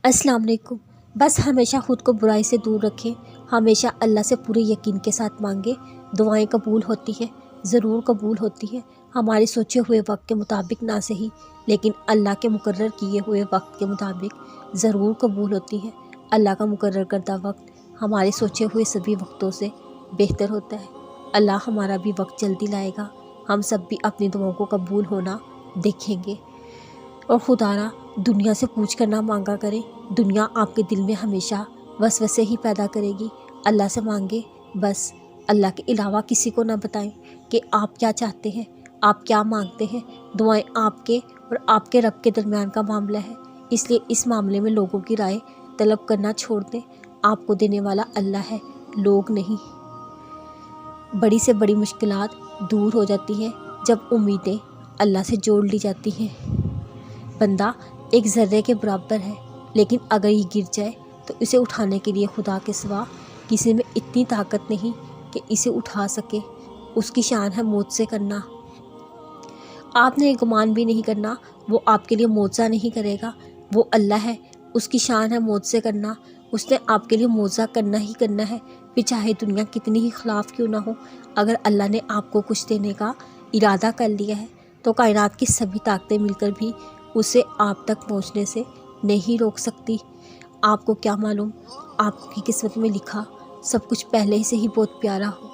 अस्सलाम वालेकुम। बस हमेशा ख़ुद को बुराई से दूर रखें, हमेशा अल्लाह से पूरे यकीन के साथ मांगें। दुआएं कबूल होती हैं, ज़रूर कबूल होती हैं। हमारे सोचे हुए वक्त के मुताबिक ना सही, लेकिन अल्लाह के मुकर्रर किए हुए वक्त के मुताबिक ज़रूर कबूल होती हैं। अल्लाह का मुकर्रर करदा वक्त हमारे सोचे हुए सभी वक्तों से बेहतर होता है। अल्लाह हमारा भी वक्त जल्दी लाएगा, हम सब भी अपनी दुआओं को कबूल होना देखेंगे। और खुदारा दुनिया से पूछ कर ना मांगा करें, दुनिया आपके दिल में हमेशा वसवसे ही पैदा करेगी। अल्लाह से मांगे, बस अल्लाह के अलावा किसी को ना बताएं कि आप क्या चाहते हैं, आप क्या मांगते हैं। दुआएं आपके और आपके रब के दरमियान का मामला है, इसलिए इस मामले में लोगों की राय तलब करना छोड़ दें। आपको देने वाला अल्लाह है, लोग नहीं। बड़ी से बड़ी मुश्किलात दूर हो जाती हैं जब उम्मीदें अल्लाह से जोड़ ली जाती हैं। बंदा एक ज़र्रे के बराबर है, लेकिन अगर ये गिर जाए तो इसे उठाने के लिए खुदा के सिवा किसी में इतनी ताकत नहीं कि इसे उठा सके। उसकी शान है मौत से करना। आपने ये गुमान भी नहीं करना वो आपके लिए मौज़ा नहीं करेगा। वो अल्लाह है, उसकी शान है मौत से करना। उसने आपके लिए मौज़ा करना ही करना है, फिर चाहे दुनिया कितनी ही खिलाफ क्यों ना हो। अगर अल्लाह ने आपको कुछ देने का इरादा कर लिया है तो कायनात की सभी ताकतें मिलकर भी उसे आप तक पहुंचने से नहीं रोक सकती। आपको क्या मालूम, आपकी किस्मत में लिखा सब कुछ पहले ही से ही बहुत प्यारा हो।